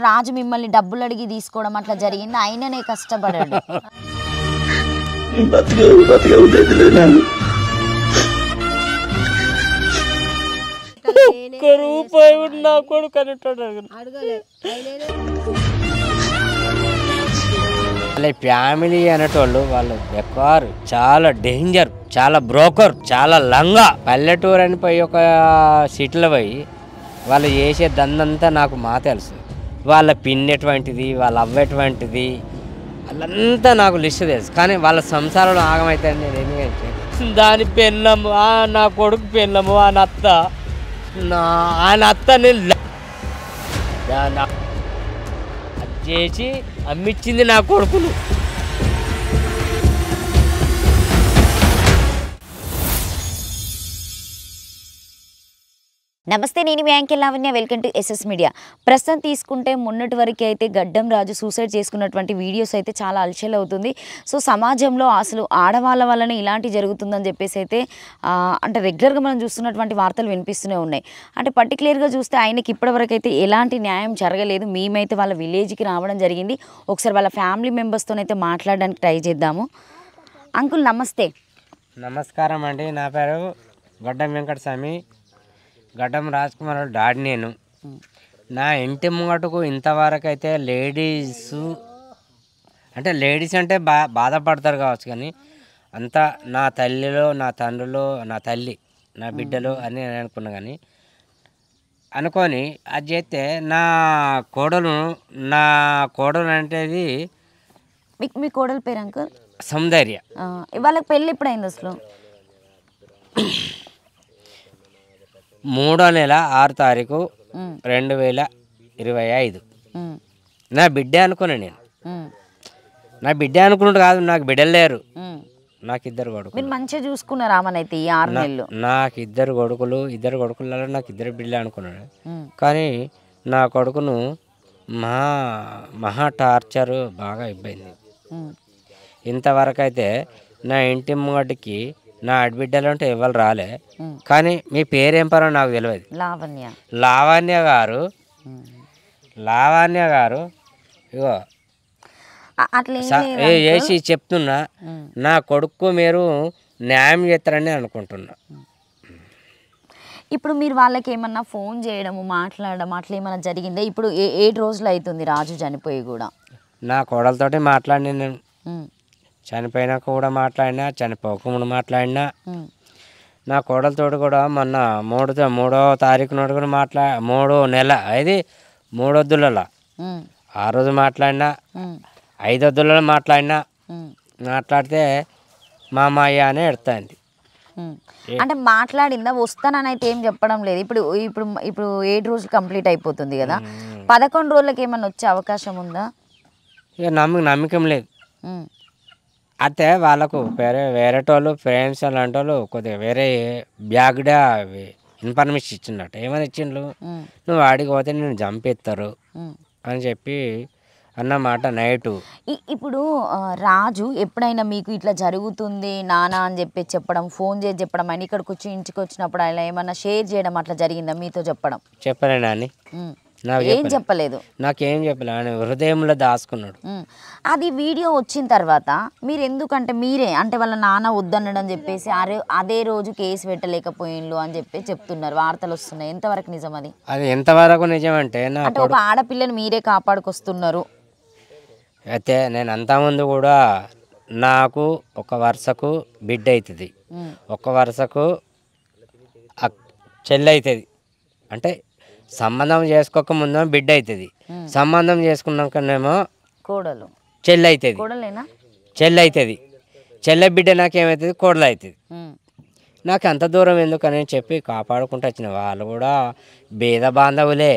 రాజు మిమ్మల్ని డబ్బులు అడిగి తీసుకోవడం అట్లా జరిగింది, ఆయననే కష్టపడాడు. ఫ్యామిలీ అనేటోళ్ళు వాళ్ళు బెకారు, చాలా డేంజర్, చాలా బ్రోకర్, చాలా లంగా. పల్లెటూరు అని పోయి ఒక సిటీలో పోయి వాళ్ళు చేసే దందంతా నాకు తెలుసు. వాళ్ళ పిన్ ఎటువంటిది, వాళ్ళ అవ్వటువంటిది, వాళ్ళంతా నాకు లిస్ట్ తెలుసు. కానీ వాళ్ళ సంసారంలో ఆగమైతే నేను ఎందుకంటే దాని పెళ్ళము, నా కొడుకు పెళ్ళము, ఆ నత్త నేను చేసి అమ్మిచ్చింది నా కొడుకును. నమస్తే, నేను మీ anchor Lavanya. Welcome to SS media. ప్రస్తుతం తీసుకుంటే మొన్నటి వరకు అయితే గడ్డం రాజు సూసైడ్ చేసుకున్నటువంటి వీడియోస్ అయితే చాలా అలచల్ అవుతుంది. సో సమాజంలో అసలు ఆడవాళ్ళ వల్లనే ఇలాంటి జరుగుతుందని చెప్పేసి అయితే అంటే రెగ్యులర్గా మనం చూస్తున్నటువంటి వార్తలు వినిపిస్తూనే ఉన్నాయి. అంటే పర్టికులర్గా చూస్తే ఆయనకి ఇప్పటివరకు అయితే ఎలాంటి న్యాయం జరగలేదు. మేమైతే వాళ్ళ విలేజ్కి రావడం జరిగింది. ఒకసారి వాళ్ళ ఫ్యామిలీ మెంబర్స్తోనైతే మాట్లాడడానికి ట్రై చేద్దాము. అంకుల్ నమస్తే. నమస్కారం అండి. నా పేరు గడ్డం వెంకటస్వామి, గడ్డం రాజ్ కుమార్ డాడీ. నేను నా ఇంటి ముంగటుకు ఇంతవరకు అయితే లేడీస్ అంటే బాధపడతారు కావచ్చు, కానీ అంతా నా తల్లిలో, నా తండ్రిలో, నా తల్లి, నా బిడ్డలు అని నేను అనుకున్నా. కానీ అనుకొని అది చేస్తే నా కోడలు అంటేది. మీ కోడలు పేరు అంకుల్? సౌందర్య. వాళ్ళకి పెళ్ళి ఎప్పుడైంది అసలు? 3వ నెల 6వ తారీఖు 2025. నా బిడ్డ అనుకున్నా నేను. నా బిడ్డ అనుకున్నట్టు కాదు, నాకు బిడ్డలు లేరు. నాకు 2 కొడుకులు. మీరు మంచిగా చూసుకున్నారు ఆమెనైతే ఈ 6 నెలలు. నాకు 2 కొడుకులలో నాకు 2 బిడ్డలు అనుకున్నాడు. కానీ నా కొడుకును మహా టార్చరు, బాగా ఇబ్బంది. ఇంతవరకు అయితే నా ఇంటి ముంగటికి నా ఆడబిడ్డలు అంటే ఎవరు రాలే. కానీ మీ పేరేం పరో నాకు తెలియదు. లావణ్య గారు ఇగో వేసి చెప్తున్నా, నా కొడుకు మీరు న్యాయం చేస్తారని అనుకుంటున్నా. ఇప్పుడు మీరు వాళ్ళకి ఏమన్నా ఫోన్ చేయడము, మాట్లాడడం అట్లా ఏమన్నా జరిగిందా? ఇప్పుడు 7 రోజులు అవుతుంది రాజు చనిపోయి కూడా. నా కోడలతోటి మాట్లాడినా నేను. చనిపోయినాక కూడా మాట్లాడినా, చనిపోకుండా మాట్లాడినా. నా కోడలతోటి కూడా మొన్న 3వ తారీఖు నాడు కూడా 3వ నెల అది 3వద్దులలో ఆ రోజు మాట్లాడినా, 5వద్దులలో మాట్లాడితే మా అమ్మాయి అని ఎడతాంది. అంటే మాట్లాడిందా? వస్తానని అయితే ఏం చెప్పడం లేదు. ఇప్పుడు 7 రోజులు కంప్లీట్ అయిపోతుంది కదా, 11 రోజులకి ఏమన్నా వచ్చే అవకాశం ఉందా? ఇక నమ్మకం లేదు. అయితే వాళ్ళకు వేరేటోళ్ళు ఫ్రెండ్స్ అలాంటి వాళ్ళు కొద్దిగా వేరే బ్యాగ్డా ఇన్ఫర్మేషన్ ఇచ్చినట్టు. ఏమని ఇచ్చిండ్రు, నువ్వు ఆడికి పోతే నేను చంపేస్తారు అని చెప్పి అన్నమాట నైటు. ఇప్పుడు రాజు ఎప్పుడైనా మీకు ఇట్లా జరుగుతుంది నానా అని చెప్పడం, ఫోన్ చేసి చెప్పడం, అని ఇక్కడికి వచ్చి ఇంటికి వచ్చినప్పుడు అలా ఏమన్నా షేర్ చేయడం అట్లా జరిగిందా మీతో? చెప్పలేనా అని ఏం చెప్పలేదు. నాకేం చెప్పలేదు, ఆయన హృదయంలో దాచుకున్నాడు. అది వీడియో వచ్చిన తర్వాత మీరు ఎందుకంటే మీరే అంటే వాళ్ళ నాన్న వద్దనడం చెప్పేసి అదే రోజు కేసు పెట్టలేకపోయిండ్రు అని చెప్పి చెప్తున్నారు, వార్తలు వస్తున్నాయి. ఎంతవరకు నిజం అది? అది ఎంతవరకు నిజం అంటే ఒక ఆడపిల్లని మీరే కాపాడుకొస్తున్నారు. అయితే నేను అంతకుముందు కూడా నాకు ఒక వరుసకు బిడ్డ అవుతుంది, ఒక వరుసకు చెల్లి అవుతుంది. అంటే సంబంధం చేసుకోక ముందు బిడ్డ అవుతుంది, సంబంధం చేసుకున్నాకనేమో కోడలు చెల్లి అవుతుంది. చెల్లె బిడ్డ నాకేమవుతుంది, కోడలు అవుతుంది. నాకు అంత దూరం ఎందుకని చెప్పి కాపాడుకుంటూ వచ్చిన వాళ్ళు కూడా భేద బాంధవులే.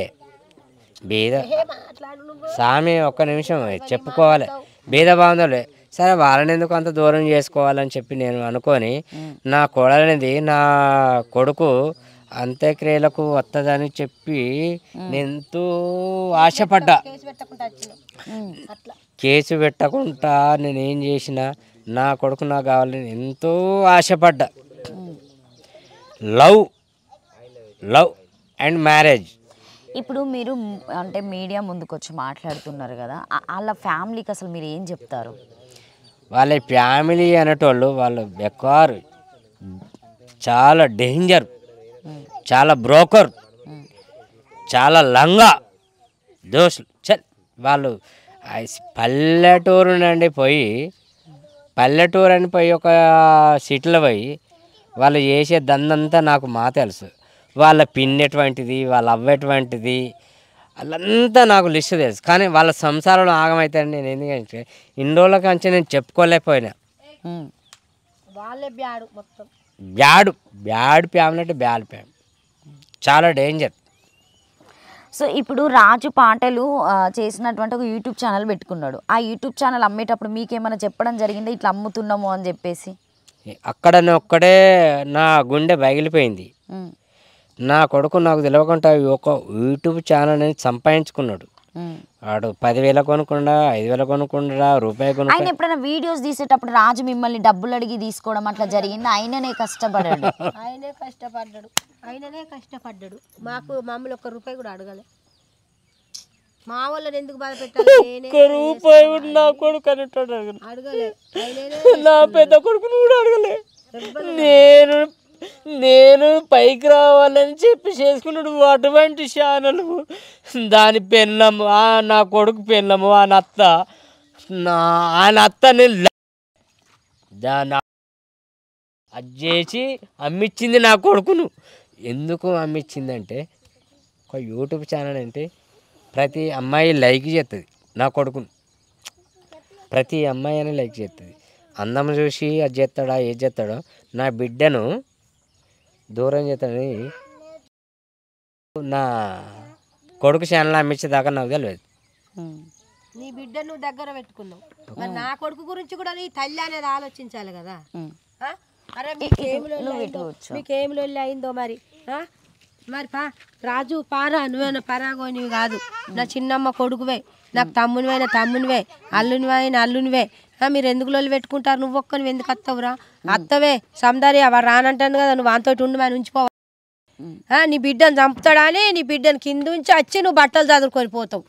సామి ఒక్క నిమిషం చెప్పుకోవాలి, భేద బాంధవులే. సరే వాళ్ళని ఎందుకు అంత దూరం చేసుకోవాలని చెప్పి నేను అనుకొని నా కోడలనేది నా కొడుకు అంత్యక్రియలకు వస్తుందని చెప్పి నేను ఎంతో ఆశపడ్డా. కేసు పెట్టకుండా నేనేం చేసినా నా కొడుకు నాకు కావాలని ఎంతో ఆశపడ్డా. లవ్ అండ్ మ్యారేజ్ ఇప్పుడు మీరు అంటే మీడియా ముందుకొచ్చి మాట్లాడుతున్నారు కదా, వాళ్ళ ఫ్యామిలీకి అసలు మీరు ఏం చెప్తారు? వాళ్ళ ఫ్యామిలీ అనేటోళ్ళు వాళ్ళు బెకారు, చాలా డేంజర్, చాలా బ్రోకర్, చాలా లంగా దోస్తులు. చల్ వాళ్ళు పల్లెటూరు నుండి పోయి ఒక సిటీలో పోయి వాళ్ళు చేసే దందంతా నాకు తెలుసు. వాళ్ళ పిన్ ఎటువంటిది, వాళ్ళ అవ్వ ఎటువంటిది, వాళ్ళంతా నాకు లిస్ట్ తెలుసు. కానీ వాళ్ళ సంసారంలో ఆగమవుతాయని నేను ఎందుకంటే ఇన్ని రోజుల కంటే నేను చెప్పుకోలేకపోయినా. వాళ్ళే బ్యాడు మొత్తం, బ్యాడ్ ఫ్యామిలీ అంటే బ్యాడ్ ఫ్యామిలీ, చాలా డేంజర్. సో ఇప్పుడు రాజు పాటలు చేసినటువంటి ఒక యూట్యూబ్ ఛానల్ పెట్టుకున్నాడు. ఆ యూట్యూబ్ ఛానల్ అమ్మేటప్పుడు మీకేమైనా చెప్పడం జరిగిందా ఇట్లా అమ్ముతున్నాము అని చెప్పేసి? అక్కడనే ఒక్కడే నా గుండె పగిలిపోయింది. నా కొడుకు నాకు తెలియకుండా ఒక యూట్యూబ్ ఛానల్ అనేది సంపాదించుకున్నాడు. వాడు 10,000 కొనుక్కుండా, 5,000 కొనుక్కుండా, రూపాయి ఆయన కొనుక్కుండా. ఎప్పుడైనా వీడియోస్ తీసేటప్పుడు రాజు మిమ్మల్ని డబ్బులు అడిగి తీసుకోవడం అట్లా జరిగింది? ఆయననే కష్టపడాడు. ఆయననే కష్టపడ్డాడు. మామూలు ఒక్క రూపాయి కూడా అడగలే. మా వాళ్ళని ఎందుకు బాధ పెట్టాలి? రూపాయి కూడా నా కొడుకు అనేటోడు అడగలే. నా పెద్ద కొడుకుని కూడా అడగలే. నేను పైకి రావాలని చెప్పి చేసుకున్నాడు అటువంటి ఛానల్. దాని పెళ్ళము, నా కొడుకు పెళ్ళము, ఆ నత్తని దాన్ని అది చేసి అమ్మిచ్చింది నా కొడుకును. ఎందుకు అమ్మిచ్చిందంటే ఒక యూట్యూబ్ ఛానల్ అంటే ప్రతి అమ్మాయి లైక్ చేస్తుంది నా కొడుకును. ప్రతి అమ్మాయి అని లైక్ చేస్తుంది. అందం చూసి అది చేస్తాడా ఏది చేస్తాడో నా బిడ్డను దూరం చేస్తాడని నా కొడుకు ఛానల్ అమ్మించేదాకా నాకు తెలియదు. నీ బిడ్డ నువ్వు దగ్గర పెట్టుకున్నావు, మరి నా కొడుకు గురించి కూడా నీ తల్లి అనేది ఆలోచించాలి కదా. అరే మీకేం లొల్లి అయిందో మరి. మరి రాజు పారా, నువ్వేనా పరాగోనివి కాదు, నా చిన్నమ్మ కొడుకువే, నాకు తమ్మునివే, అల్లునివే. మీరు ఎందుకు లొల్లి పెట్టుకుంటారు? నువ్వు ఒక్క నువ్వు ఎందుకు అత్తవురా? అత్తవే సౌందర్య వాడు రానంటాను కదా, నువ్వు అంతటి ఉండి మనం ఉంచిపోవాలి. నీ బిడ్డను చంపుతాడా అని నీ బిడ్డను కింద ఉంచి వచ్చి నువ్వు బట్టలు చదువుకొని పోతావు.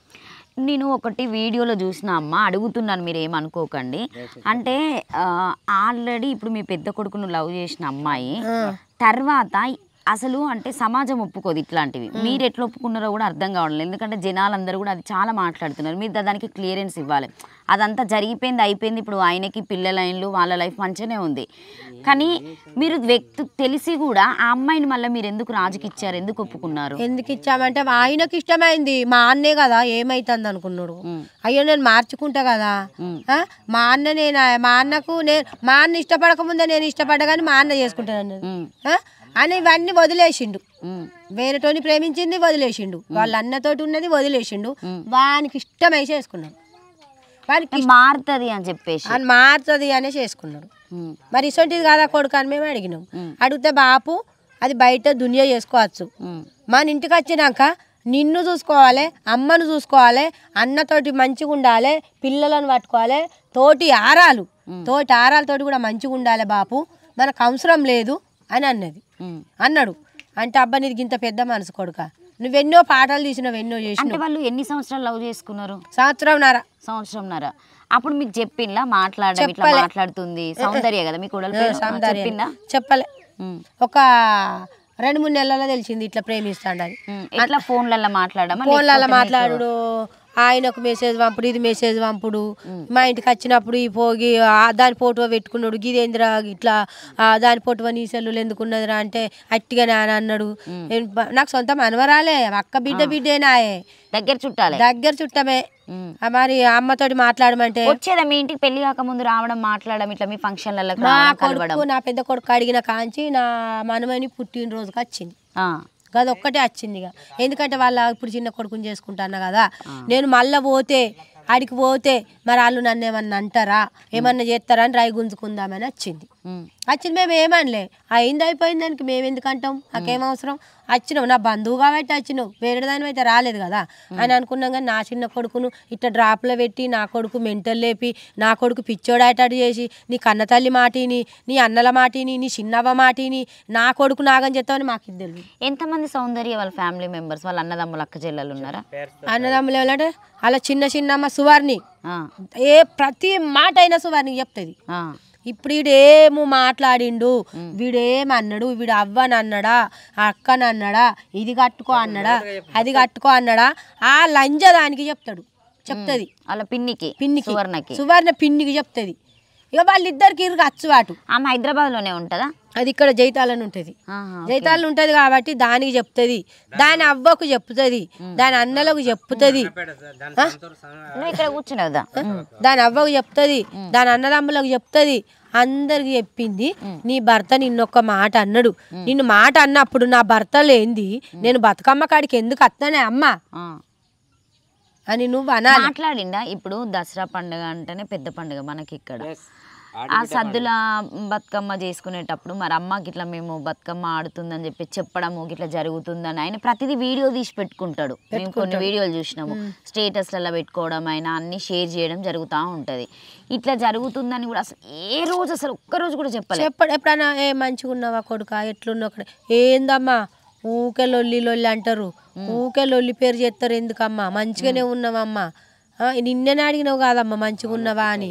నేను ఒకటి వీడియోలో చూసిన అమ్మ, అడుగుతున్నాను మీరు ఏమనుకోకండి. అంటే ఆల్రెడీ ఇప్పుడు మీ పెద్ద కొడుకును లవ్ చేసిన అమ్మాయి తర్వాత అసలు అంటే సమాజం ఒప్పుకోదు ఇట్లాంటివి. మీరు ఎట్లా ఒప్పుకున్నారో కూడా అర్థం కావడం. ఎందుకంటే జనాలందరూ కూడా అది చాలా మాట్లాడుతున్నారు. మీరు దానికి క్లియరెన్స్ ఇవ్వాలి. అదంతా జరిగిపోయింది, అయిపోయింది. ఇప్పుడు ఆయనకి పిల్లలైన్లు, వాళ్ళ లైఫ్ మంచిగానే ఉంది. కానీ మీరు తెలిసి కూడా ఆ అమ్మాయిని మళ్ళీ మీరు ఎందుకు రాజుకి ఇచ్చారు? ఎందుకు ఒప్పుకున్నారు? ఎందుకు ఇచ్చామంటే ఆయనకి ఇష్టమైంది. మా అన్నే కదా, ఏమైతుంది అనుకున్నాడు. అయ్యో నేను మార్చుకుంటా కదా, మా అన్నకు మా అన్న ఇష్టపడకముందే నేను ఇష్టపడ్డా కానీ మా అన్న చేసుకుంటాను అని ఇవన్నీ వదిలేసిండు. వేరేటోని ప్రేమించింది వదిలేసిండు, వాళ్ళ అన్నతోటి ఉన్నది వదిలేసిండు, వానికి ఇష్టమై చేసుకున్నాడు. వానికి మారుతుంది అని చెప్పేసి మారుతుంది అనే చేసుకున్నాడు. మరి ఇసొంటిది కాదా కొడుకు అని మేము అడిగినాం. అడిగితే బాపు అది బయట దునియా చేసుకోవచ్చు, మన ఇంటికి వచ్చినాక నిన్ను చూసుకోవాలి, అమ్మను చూసుకోవాలి, అన్నతోటి మంచిగా ఉండాలి, పిల్లలను పట్టుకోవాలి, తోటి ఆరాలతోటి కూడా మంచిగా ఉండాలి బాపు, మనకు అవసరం లేదు అని అన్నాడు. అంటే అబ్బా నీది ఇంత పెద్ద మనసు కొడుక, నువ్వెన్నో పాటలు తీసినావు, ఎన్నో చేసినావు. వాళ్ళు ఎన్ని సంవత్సరాలు లవ్ చేసుకున్నారు? సంవత్సరంన్నర. అప్పుడు మీకు చెప్పిందా మాట్లాడడం ఇట్లా మాట్లాడుతుంది? సౌందర్య కదా మీ కొడలు చెప్పిందా? చెప్పలే. ఒక 2-3 నెలల్లో తెలిసింది ఇట్లా ప్రేమిస్తాడని. ఇట్లా ఫోన్లలో మాట్లాడు, ఆయనకు మెసేజ్ పంపుడు, ఇది మెసేజ్ పంపుడు, మా ఇంటికి వచ్చినప్పుడు ఈ పోగి దాని ఫోటో పెట్టుకున్నాడు, గిదేంద్రా ఇట్లా దాని ఫోటో నీ సెల్లులు ఎందుకున్నదిరా అంటే అట్టిగానే అని అన్నాడు. నాకు సొంత మనవరాలే, అక్క బిడ్డేనాయే, దగ్గర చుట్టమే. మరి అమ్మతోటి మాట్లాడమంటే వచ్చేదా మీ ఇంటికి? పెళ్లి కాక ముందు రావడం, మాట్లాడడం, ఇట్లా మీ ఫంక్షన్లలో నా పెద్ద కొడుకు అడిగిన కాంచి నా మనమని పుట్టినరోజుకి వచ్చింది. అది ఒక్కటే వచ్చింది ఇక. ఎందుకంటే వాళ్ళ ఇప్పుడు చిన్న కొడుకుని చేసుకుంటాను కదా, నేను మళ్ళీ ఆడికి పోతే మరి వాళ్ళు నన్ను ఏమన్నా అంటారా, ఏమన్నా చేస్తారా అని రాయి గుంజుకుందామని వచ్చింది. వచ్చింది మేము ఏమనలే, అయింది అయిపోయింది దానికి మేము ఎందుకు అంటాం, నాకేం అవసరం, వచ్చినావు నా బంధువు కాబట్టి వచ్చినావు, వేరే దాని అయితే రాలేదు కదా అని అనుకున్నాం. కానీ నా చిన్న కొడుకును ఇట్లా డ్రాప్లో పెట్టి నా కొడుకు మెంటల్ లేపి నా కొడుకు పిచ్చోడాటాడు చేసి నీ కన్న తల్లి మాటిని, నీ అన్నల మాటిని, నీ చిన్నవ్వ మాటిని, నా కొడుకు నాగని చెప్తామని మాకు ఇది తెలియదు. ఎంతమంది సౌందర్య వాళ్ళ ఫ్యామిలీ మెంబర్స్, వాళ్ళ అన్నదమ్ములు అక్క చెల్లెలు ఉన్నారా? అన్నదమ్ములు ఎవరంటే అలా చిన్నమ్మ సువర్ణి ప్రతి మాట అయినా సువర్ణికి చెప్తుంది. ఇప్పుడు వీడేమో మాట్లాడిండు, వీడేమన్నాడు, వీడు అవ్వని అన్నాడా, అక్కని అన్నాడా, ఇది కట్టుకో అన్నాడా, అది కట్టుకో అన్నాడా, ఆ లంజ దానికి చెప్తుంది వాళ్ళ పిన్నికి సువర్ణ పిన్నికి చెప్తుంది. ఇక వాళ్ళిద్దరికి ఇరుగు అచ్చువాటు. ఆమె హైదరాబాద్లోనే ఉంటుందా? అది ఇక్కడ జైతాలని ఉంటుంది. జైతాలను ఉంటుంది కాబట్టి దానికి చెప్తుంది, దాని అవ్వకు చెప్తుంది, దాని అన్నలకు చెప్తుంది, ఇక్కడ కూర్చునేదా దాని అవ్వకు చెప్తుంది, దాని అన్నదమ్ములకు చెప్తుంది, అందరికి చెప్పింది. నీ భర్త నిన్నొక్క మాట అన్నాడు, నిన్ను మాట అన్నప్పుడు నా భర్త లేంది నేను బతుకమ్మ కాడికి ఎందుకు వస్తానే అమ్మా అని నువ్వు అనాలి. మాట్లాడిండా? ఇప్పుడు దసరా పండుగ అంటేనే పెద్ద పండుగ మనకి ఇక్కడ. ఆ సద్దుల బతుకమ్మ చేసుకునేటప్పుడు మరి అమ్మకి ఇట్లా మేము బతుకమ్మ ఆడుతుందని చెప్పి చెప్పడము ఇట్లా జరుగుతుందని ఆయన ప్రతిదీ వీడియో తీసి పెట్టుకుంటాడు. మేము కొన్ని వీడియోలు చూసినాము, స్టేటస్లలో పెట్టుకోవడం, ఆయన అన్ని షేర్ చేయడం జరుగుతూ ఉంటుంది. ఇట్లా జరుగుతుందని కూడా అసలు ఏ రోజు అసలు ఒక్కరోజు కూడా చెప్పలేదు. ఎప్పుడైనా ఏ మంచిగా ఉన్నావా కొడుక, ఎట్లున్నావు అక్కడ, ఏందమ్మా ఊకే లొల్లి అంటారు, ఊకే లొల్లి పేరు చేస్తారు, ఎందుకమ్మా మంచిగానే ఉన్నావమ్మా, నిన్ననే అడిగినావు కాదమ్మా మంచిగా ఉన్నావా అని.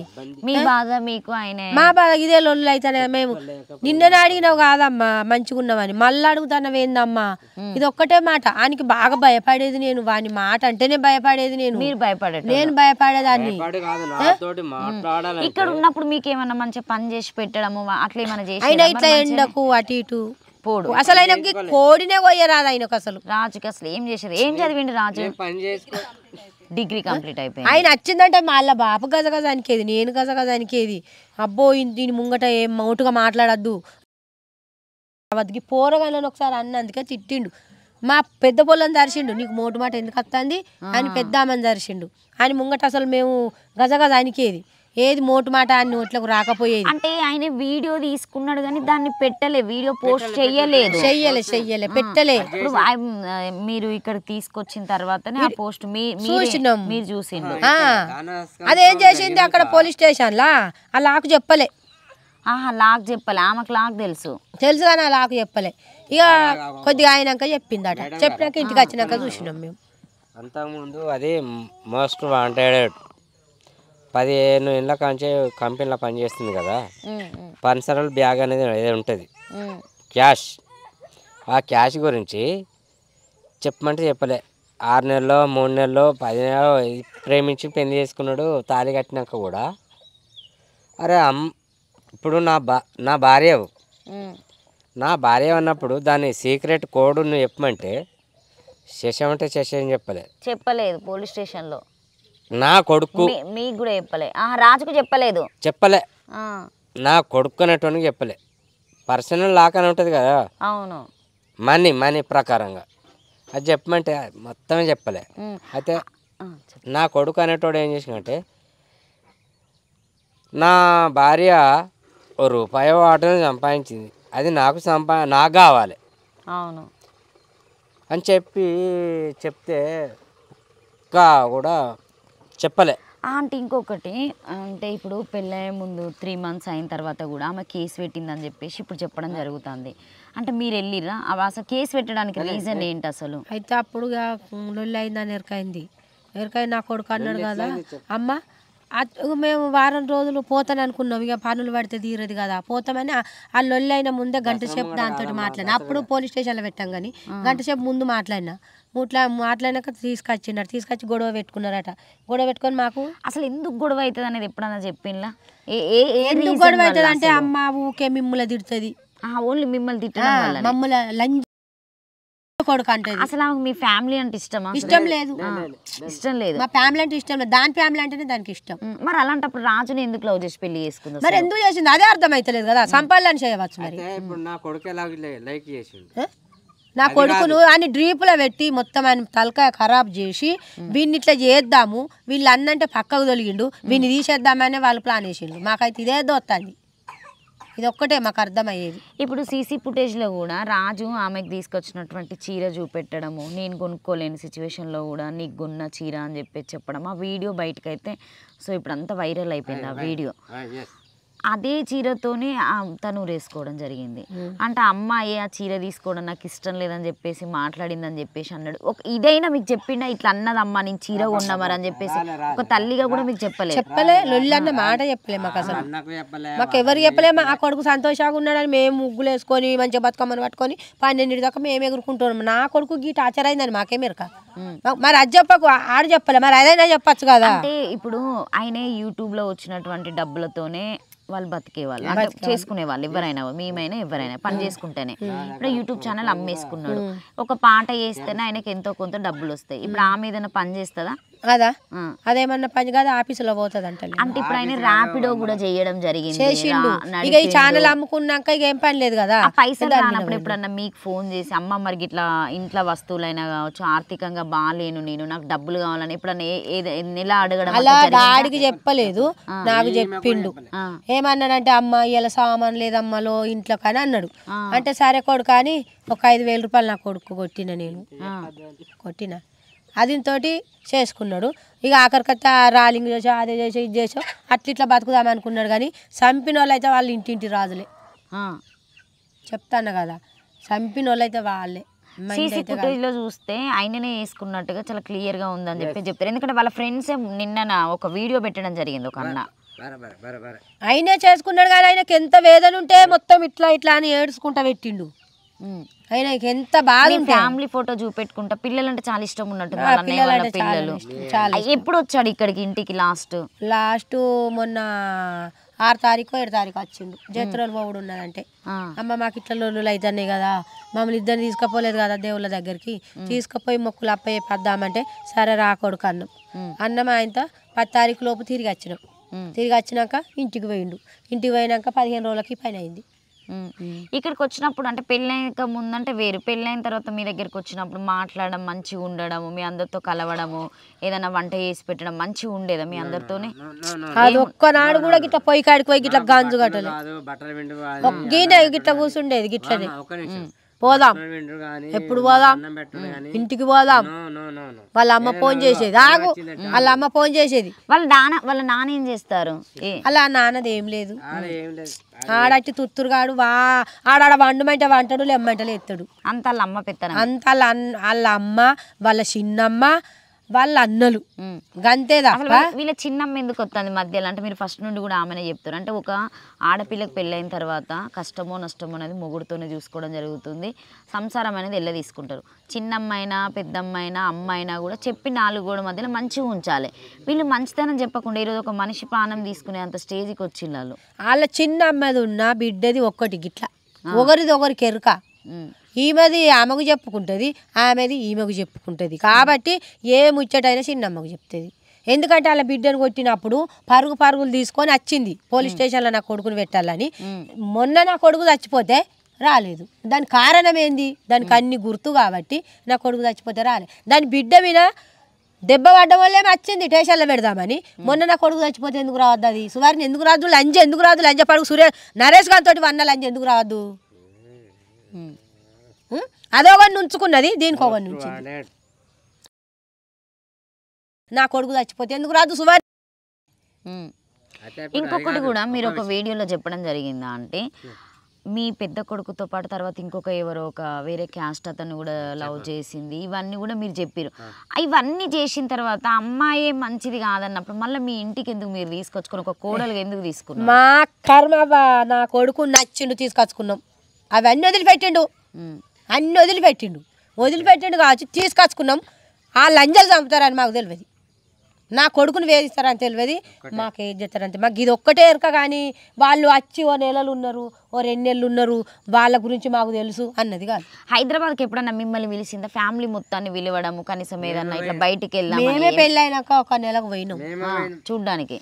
మీ బాధ మీకు ఆయన, మా బాధ ఇదే లొల్లు అయితేనే మేము నిన్ననే అడిగినావు కాదమ్మా మంచిగా ఉన్నావని మళ్ళీ అడుగుతానవేందమ్మా, ఇది ఒక్కటే మాట. ఆయనకి బాగా భయపడేది నేను, వాని మాట అంటేనే భయపడేది నేను. మీరు భయపడేది, నేను భయపడేదాన్ని. ఇక్కడ ఉన్నప్పుడు మీకేమన్నా మంచిగా పని చేసి పెట్టడము అట్లా ఏమన్నా చేసి అయినా ఇట్లా ఎండకు అటు ఇటు పోడు, అసలు ఆయనకి కోడినే కొయ్యరాదు ఆయనకు. అసలు రాజుకి అసలు ఏం చేసేది, ఏం చదివిండు రాజు? డిగ్రీ కంప్లీట్ అయిపోయింది. ఆయన వచ్చిందంటే మళ్ళీ బాపు గజగజ అనికేది, నేను గజగజ అనికేది, అబ్బో దీని ముంగట ఏం మౌటుగా మాట్లాడద్దు అవద్దుకి పోరగాళ్ళని ఒకసారి అన్నందుకే తిట్టిండు. మా పెద్ద పొలం దర్శిండు, నీకు మోటు మాట ఎందుకు వస్తుంది అని పెద్ద ఆమెను దర్శిండు. ఆయన ముంగట అసలు మేము గజగజ అనికేది, ఏది మోటు మాట అని నోట్లకు రాకపోయేది. అంటే ఆయన వీడియో తీసుకున్నాడు కానీ దాన్ని పెట్టలే, వీడియో పోస్ట్ చెయ్యలేదు, పెట్టలే. ఇప్పుడు మీరు ఇక్కడ తీసుకొచ్చిన తర్వాతనే ఆ పోస్ట్ మీరు చూసిండు. అదేం చేసింది అక్కడ పోలీస్ స్టేషన్ లా ఆ లాకు చెప్పలే. లాక్ చెప్పలే, ఆమెకు లాక్ తెలుసు కానీ ఆ లాకు చెప్పలే. ఇక కొద్దిగా అయినాక చెప్పిందట, చెప్పినాక ఇంటికి వచ్చినాక చూసినాం మేము. అంతకుముందు అది మోస్ట్ వాంటెడ్ 15 ఏళ్ళ కాంచే కంపెనీలో పనిచేస్తుంది కదా, పన్సరల్ బ్యాగ్ అనేది ఏదో ఉంటుంది క్యాష్. ఆ క్యాష్ గురించి చెప్పమంటే చెప్పలే. 6 నెలల్లో 3 నెలల్లో 10 నెలలో ప్రేమించి పెళ్లి చేసుకున్నాడు. తాళి కట్టినాక కూడా అరే ఇప్పుడు నా భార్య అన్నప్పుడు దాని సీక్రెట్ కోడ్ నువ్వు చెప్పమంటే శశం అంటే శశం చెప్పలేదు పోలీస్ స్టేషన్లో. నా కొడుకు మీకు కూడా రాజుకు చెప్పలే, నా కొడుకు అనేటువంటి చెప్పలే. పర్సనల్ లాక్ అని ఉంటుంది కదా, అవును, మనీ ప్రకారంగా అది చెప్పమంటే మొత్తమే చెప్పలే. అయితే నా కొడుకు అనేటోడు ఏం చేసినంటే నా భార్య రూపాయి వాటను సంపాదించింది, అది నాకు కావాలి అవును అని చెప్తే కూడా చెప్పలే. అంటే ఇంకొకటి అంటే ఇప్పుడు పెళ్ళయ్యే ముందు 3 months అయిన తర్వాత కూడా ఆమె కేసు పెట్టిందని చెప్పేసి ఇప్పుడు చెప్పడం జరుగుతుంది. అంటే మీరు వెళ్ళిర్రా అసలు కేసు పెట్టడానికి రీజన్ ఏంటి అసలు? అయితే అప్పుడు లొల్లి అయిందని ఎరకైంది నా కొడుకు అన్నాడు కదా అమ్మ, మేము వారం రోజులు పోతాను అనుకున్నాం, ఇక పనులు పడితే తీరదు కదా పోతామని. ఆ లొల్లి అయిన ముందే గంట సేపు దాంతో మాట్లాడినా, అప్పుడు పోలీస్ స్టేషన్లో పెట్టాం కానీ గంట సేపు ముందు మాట్లాడినాక తీసుకొచ్చి గొడవ పెట్టుకున్నారట. గొడవ పెట్టుకొని మాకు అసలు ఎందుకు గొడవ అవుతుంది అనేది ఎప్పుడన్నా చెప్పిందా? ఎందుకు గొడవ అవుతుంది అంటే అమ్మ ఊకే మిమ్మల్ని తిడుతుంది, ఓన్లీ మిమ్మల్ని తిట్టడం వల్ల మమ్మల్ని లంచ్ కొడుకు అంటే. అసలు మీ ఫ్యామిలీ అంటే ఇష్టమా? ఇష్టం లేదు, మా ఫ్యామిలీ అంటే ఇష్టం లేదు, దాని ఫ్యామిలీ అంటేనే దానికి ఇష్టం. మరి అలాంటప్పుడు రాజుని ఎందుకు లవ్ చేసి పెళ్లి చేసుకుంది? మరి ఎందుకు చేసింది అదే అర్థమైతలేదు కదా, సంపాదన చేయవచ్చు. మరి నా కొడుకు లైక్ చేసిండు, నా కొడుకును అని డ్రీపులో పెట్టి మొత్తం ఆయన తలకాయ ఖరాబ్ చేసి వీడిని ఇట్లా చేద్దాము, వీళ్ళు అన్నంటే పక్కకు తొలిగిండు, వీడిని తీసేద్దామనే వాళ్ళు ప్లాన్ వేసిండు. మాకైతే ఇదే దోత్తంది, ఇది ఒక్కటే మాకు అర్థమయ్యేది. ఇప్పుడు సీసీ ఫుటేజ్లో కూడా రాజు ఆమెకు తీసుకొచ్చినటువంటి చీర చూపెట్టడము, నేను కొనుక్కోలేని సిచ్యువేషన్లో కూడా నీకు కొన్న చీర అని చెప్పడం, ఆ వీడియో బయటకైతే సో ఇప్పుడు అంతా వైరల్ అయిపోయింది ఆ వీడియో. అదే చీరతోనే తను వేసుకోవడం జరిగింది. అంటే అమ్మాయి ఆ చీర తీసుకోవడం నాకు ఇష్టం లేదని చెప్పేసి మాట్లాడిందని చెప్పేసి అన్నాడు. ఇదైనా మీకు చెప్పిండా ఇట్లా అన్నదమ్మా నేను చీర కొన్నా మరి అని చెప్పేసి ఒక తల్లిగా కూడా మీకు చెప్పలే లొల్లన్న మాట చెప్పలే మాకు అసలు. మాకు ఎవరు చెప్పలే. మా కొడుకు సంతోషంగా ఉన్నాడని మేము ముగ్గులు వేసుకొని మంచిగా బతుకమ్మని పట్టుకొని 12 దాకా మేము ఎగురుకుంటున్నాం. నా కొడుకు గీ టార్చర్ అయిందని మాకేమెరక. మరి అది చెప్పకు, ఆడు చెప్పలే, మరి అదైనా చెప్పచ్చు కదా. అంటే ఇప్పుడు ఆయన యూట్యూబ్లో వచ్చినటువంటి డబ్బులతోనే వాళ్ళు బతికేవాళ్ళు, అంటే చేసుకునేవాళ్ళు. ఎవరైనా మేమైనా ఎవరైనా పని చేసుకుంటేనే. ఇప్పుడు యూట్యూబ్ ఛానల్ అమ్మేసుకున్నాడు. ఒక పాట వేస్తేనే ఆయనకి ఎంతో కొంత డబ్బులు వస్తాయి. ఇప్పుడు ఆమె ఏదైనా పని చేస్తుందా? కదా అదేమన్నా పని కాదు, ఆఫీసులో పోతుంది అంటే. అంటే ఇప్పుడు ఆయన ర్యాపిడో కూడా చేయడం జరిగింది. ఇక ఈ ఛానల్ అమ్ముకున్నాక ఇక ఏం పని లేదు కదా. పైసలు రానప్పుడు ఎప్పుడన్నా మీకు ఫోన్ చేసి అమ్మ మరి ఇట్లా ఇంట్లో వస్తువులైనా కావచ్చు, ఆర్థికంగా బాగాలేను నేను, నాకు డబ్బులు కావాలని ఎప్పుడన్నా నెల అడగడం? అలా డాడికి చెప్పలేదు, నాకు చెప్పిండు. ఏమన్నాడంటే అమ్మ ఇలా సామాన్ లేదమ్మలో ఇంట్లో కానీ అన్నాడు. అంటే సరే కొడుకు అని ఒక 5,000 రూపాయలు నా కొడుకు కొట్టిన అదితోటి చేసుకున్నాడు. ఇక ఆఖరికత్తా రాలింగ్ చేసా, అదే చేసా, ఇది చేసా, అట్లా బతుకుదాం అనుకున్నాడు. కానీ చంపిన వాళ్ళు అయితే వాళ్ళు ఇంటింటి రాజులే. చెప్తాను కదా, చంపిన వాళ్ళు అయితే వాళ్ళే. సీసీ ఫుటేజ్లో చూస్తే ఆయననే వేసుకున్నట్టుగా చాలా క్లియర్గా ఉందని చెప్తారు. ఎందుకంటే వాళ్ళ ఫ్రెండ్స్ నిన్న ఒక వీడియో పెట్టడం జరిగింది. ఒక అన్న ఆయనే చేసుకున్నాడు కానీ ఆయనకి ఎంత వేదన ఉంటే మొత్తం ఇట్లా ఇట్లా అని ఏడ్చుకుంటా పెట్టిండు. ఆయనకి ఎంత బాగా ఫ్యామిలీ ఫోటో చూపెట్టుకుంటా. పిల్లలు అంటే చాలా ఇష్టం ఉన్నట్టు పిల్లలు. ఎప్పుడు వచ్చాడు ఇక్కడికి ఇంటికి? లాస్ట్ మొన్న 6 తారీఖు 7 తారీఖు వచ్చిండు. జత్రోలు పోవుడు ఉన్నదంటే అమ్మ మాకు ఇట్లా లొల్లులు అవుతున్నాయి కదా, మమ్మల్ని ఇద్దరిని తీసుకుపోలేదు కదా దేవుళ్ళ దగ్గరికి, తీసుకుపోయి మొక్కులు అప్పయ్యే పద్దామంటే సరే రా కొడుకు అన్నం ఆయనతో 10 తారీఖు లోపు తిరిగి వచ్చినాం. తిరిగి వచ్చినాక ఇంటికి పోయిండు. ఇంటికి పోయినాక 15 రోజులకి పని అయింది. ఇక్కడికి వచ్చినప్పుడు అంటే పెళ్ళైక ముందంటే వేరు, పెళ్ళైన తర్వాత మీ దగ్గరికి వచ్చినప్పుడు మాట్లాడడం, మంచిగా ఉండడము, మీ అందరితో కలవడము, ఏదైనా వంట చేసి పెట్టడం మంచిగా ఉండేదా మీ అందరితోనే? అది ఒక్కనాడు కూడా గిట్లా పొయ్యి కాడికి పోయి గిట్లా గంజు కట్టలే, గీనే గిట్లా కూర్చుండేది గిట్లనే. పోదాం, ఎప్పుడు పోదాం, ఇంటికి పోదాం. వాళ్ళ అమ్మ ఫోన్ చేసేది, ఆగు వాళ్ళ అమ్మ ఫోన్ చేసేది. వాళ్ళ నాన్న ఏం చేస్తారు? అలా నాన్నది ఏం లేదు, ఆడట్టి తుత్తురుగాడు ఆడాడ వండమంటే వంటడు, లెమ్మంటలు ఎత్తాడు. అంత వాళ్ళ అమ్మ పెత్తనం, అంత వాళ్ళ అమ్మ, వాళ్ళ చిన్నమ్మ, వాళ్ళ అన్నలు గంతే తప్ప. వీళ్ళ చిన్నమ్మ ఎందుకు వస్తుంది మధ్యలో? అంటే మీరు ఫస్ట్ నుండి కూడా ఆమెనే చెప్తారు. అంటే ఒక ఆడపిల్లకి పెళ్ళైన తర్వాత కష్టమో నష్టమో అనేది మొగుడుతోనే చూసుకోవడం జరుగుతుంది. సంసారం అనేది ఎల్ల తీసుకుంటారు. చిన్నమ్మైనా పెద్దమ్మైనా అమ్మైనా కూడా చెప్పి 4 గోడ మధ్యలో మంచిగా ఉంచాలి. వీళ్ళు మంచితనం చెప్పకుండా ఈరోజు ఒక మనిషి ప్రాణం తీసుకునే అంత స్టేజ్కి వచ్చిన వాళ్ళు. వాళ్ళ చిన్న అమ్మది ఉన్న బిడ్డది ఒక్కటి గిట్లా, ఒకరిది ఒకరికి ఎరుక. ఈమెది ఆమెకు చెప్పుకుంటుంది, ఆమెది ఈమెకు చెప్పుకుంటుంది. కాబట్టి ఏ ముచ్చటైనా చిన్నమ్మకు చెప్తుంది. ఎందుకంటే వాళ్ళ బిడ్డను కొట్టినప్పుడు పరుగులు తీసుకొని వచ్చింది పోలీస్ స్టేషన్లో నా కొడుకుని పెట్టాలని. మొన్న నా కొడుకు చచ్చిపోతే రాలేదు. దాని కారణం ఏంది? దానికి అన్ని గుర్తు కాబట్టి నా కొడుకు చచ్చిపోతే రాలేదు. దాని బిడ్డ మీద దెబ్బ పడ్డం వల్లే వచ్చింది స్టేషన్లో పెడదామని. మొన్న నా కొడుకు చచ్చిపోతే ఎందుకు రావద్దు? అది సువారిని ఎందుకు రాదు? లంజ ఎందుకు రాదు? లంజ పడుగు నరేష్ గారితో వన్న లంజ ఎందుకు రావద్దు? అదొకటి ఉంచుకున్నది, దీనికి ఒకటి ఉంచింది. నా కొడుకు చచ్చిపోతే ఎందుకు రాదు సువారి? ఇంకొకటి కూడా మీరు ఒక వీడియోలో చెప్పడం జరిగిందా అంటే మీ పెద్ద కొడుకుతో పాటు తర్వాత ఇంకొక ఎవరో ఒక వేరే క్యాస్ట్ అతను కూడా లవ్ చేసింది, ఇవన్నీ కూడా మీరు చెప్పారు. ఇవన్నీ చేసిన తర్వాత అమ్మాయే మంచిది కాదన్నప్పుడు మళ్ళీ మీ ఇంటికి ఎందుకు మీరు తీసుకొచ్చుకుని ఒక కోడలుగా ఎందుకు తీసుకున్నారు? మా కర్మ, నా కొడుకు నచ్చిండు తీసుకొచ్చుకున్నాం. అవన్నీ వదిలిపెట్టిండు, అన్నీ వదిలిపెట్టిండు కావచ్చు తీసుకొచ్చుకున్నాం. ఆ లంజలు చంపుతారని మాకు తెలియదు, నా కొడుకుని వేధిస్తారని తెలియదు, మాకు ఏం చేస్తారంటే మాకు ఇది ఒక్కటే ఎరక. కానీ వాళ్ళు వచ్చి 1 నెలలు ఉన్నారు, 2 నెలలు ఉన్నారు, వాళ్ళ గురించి మాకు తెలుసు అన్నది కాదు. హైదరాబాద్కి ఎప్పుడన్నా మిమ్మల్ని పిలిచిందా? ఫ్యామిలీ మొత్తాన్ని పిలవడము, కనీసం ఏదన్నా ఇట్లా బయటికి వెళ్దాం? మేమే పెళ్ళైనాక 1 నెలకు పోయినాం చూడ్డానికి.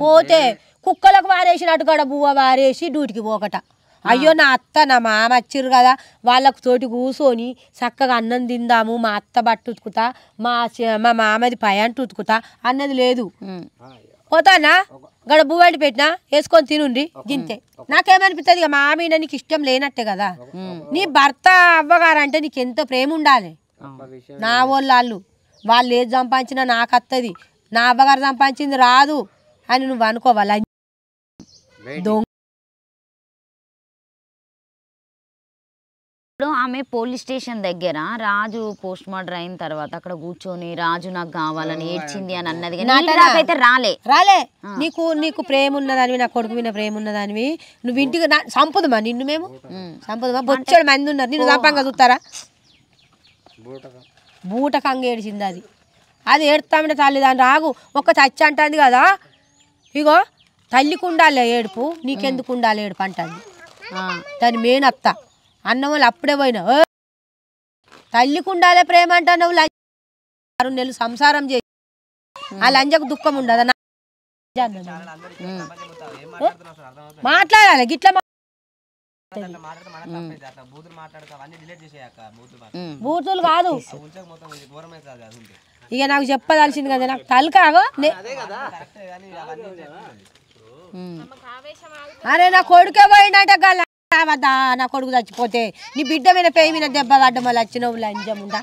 పోతే కుక్కలకు వారేసినట్టు కూడా బువ్వ వారేసి డ్యూటీకి పోకట. అయ్యో నా అత్త నా మామ వచ్చిర్రు కదా, వాళ్ళకు తోటి కూర్చొని చక్కగా అన్నం తిందాము, మా అత్త బట్టు ఉతుకుతా, మా మామది పయాంటు ఉతుకుతా అన్నది లేదు. పోతానా గడ బువ్వండి పెట్టినా వేసుకొని తినుండి గింతే. నాకేమనిపిస్తుంది ఇక మా మీద నీకు ఇష్టం లేనట్టే కదా. నీ భర్త అవ్వగారు అంటే నీకు ఎంత ప్రేమ ఉండాలి. నా వాళ్ళు ఏది సంపాదించినా నాకు వస్తుంది, నా అవ్వగారు సంపాదించింది రాదు అని నువ్వు అనుకోవాలి. ఇప్పుడు ఆమె పోలీస్ స్టేషన్ దగ్గర రాజు పోస్ట్ మార్టం అయిన తర్వాత అక్కడ కూర్చొని రాజు నాకు కావాలని ఏడ్చింది అని అన్నది కానీ నాకైతే రాలే. నీకు ప్రేమ ఉన్నదానివి, నా కొడుకు మీద ప్రేమ ఉన్నదానివి, నువ్వు ఇంటికి సంపదమా నిన్ను మేము సంపదమా? బొచ్చాడు మంది ఉన్నారు నిన్ను సంపంగా చూస్తారా? బూటకంగా ఏడిచింది అది ఏడుతామంటే తల్లి దాని రాగు ఒక్క చచ్చి అంటుంది కదా. ఇగో తల్లికి ఉండాలి ఏడుపు, నీకెందుకు ఉండాలి ఏడుపు అంటుంది దాని మేనత్త. అన్న వాళ్ళు అప్పుడే పోయినా తల్లికి ఉండాలి ప్రేమ అంటావు. 6 నెలలు సంసారం చేసి ఆ లంజకు దుఃఖం ఉండదు. మాట్లాడాలి గిట్లా బూతులు కాదు ఇక నాకు చెప్పదలసింది కదా. నాకు తలకాగో అరే నా కొడుకే పోయిందంట గల నా కొడుకు చచ్చిపోతే నీ బిడ్డ మీద పేయి మీద దెబ్బ పడ్డం వల్ల వచ్చినవు లంజం ఉందా?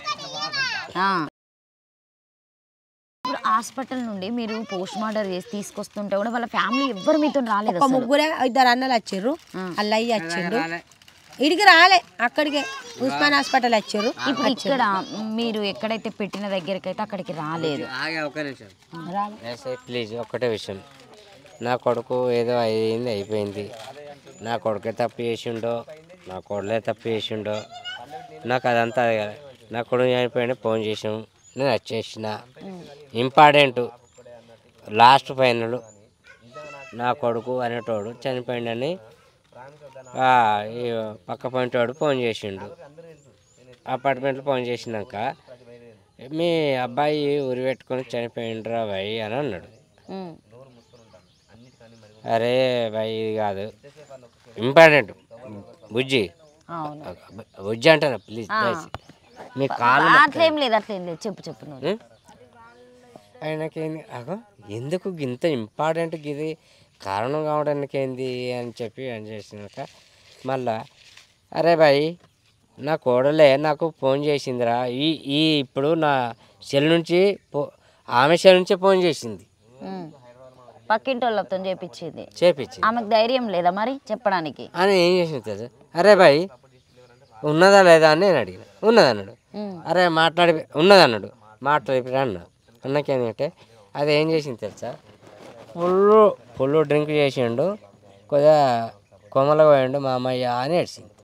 ఇప్పుడు హాస్పిటల్ నుండి మీరు పోస్ట్ మార్టం చేసి తీసుకొస్తుంటే కూడా వాళ్ళ ఫ్యామిలీ ఎవ్వరు మీతో రాలేదు? ఒక ముగ్గురే 2 అన్నలు వచ్చిర్రు, అల్లయ్య వచ్చిండ్రు, ఇడికి రాలే అక్కడికే ఉస్మాన్ హాస్పిటల్ వచ్చారు. ఇప్పుడు ఇక్కడ మీరు ఎక్కడైతే పెట్టిన దగ్గరికి అయితే అక్కడికి రాలేదు. ప్లీజ్ ఒక్కటే విషయం, నా కొడుకు ఏదో అయిపోయింది, నా కొడుకే తప్పు చేసిండో నా కొడులే తప్పు చేసిండో నాకు అదంతా నా కొడుకు చనిపోయిండే ఫోన్ చేసాము, నేను వచ్చేసిన. ఇంపార్టెంట్ లాస్ట్ ఫైనల్ నా కొడుకు అనేటోడు చనిపోయిండని పక్క పాయింట్ వాడు ఫోన్ చేసిండు. అపార్ట్మెంట్లో ఫోన్ చేసినాక మీ అబ్బాయి ఉరి పెట్టుకొని చనిపోయిండ్రా భయ్ అని అన్నాడు. అరే భయ్ ఇది కాదు ఇంపార్టెంట్ బుజ్జి అంటారా ప్లీజ్ మీ కాలు అట్లేం లేదు చెప్పు ఆయనకేంది ఎందుకు ఇంత ఇంపార్టెంట్ ఇది కారణం కావడానికి ఏంది అని చెప్పి అని చేసినాక మళ్ళా అరే భాయ్ నా కోడలే నాకు ఫోన్ చేసిందిరా ఈ ఇప్పుడు నా సెల్ నుంచి ఆమె సెల్ నుంచే ఫోన్ చేసింది, పక్కింటి వాళ్ళతో చేపించింది. ఆమెకు ధైర్యం లేదా మరి చెప్పడానికి అని ఏం చేసింది తెలుసా? అరే భాయ్ ఉన్నదా లేదా అని నేను అడిగిన, ఉన్నదన్నాడు. అరే ఉన్నదన్నాడు, మాట్లాడిపిరా అన్నాడు. అన్నకేంటంటే అది ఏం చేసింది తెలుసా? ఫుల్ డ్రింక్ చేసిండు, కొద్దిగా కొమ్మలు పోయిండు మా అమ్మయ్య అని ఏడ్చింది.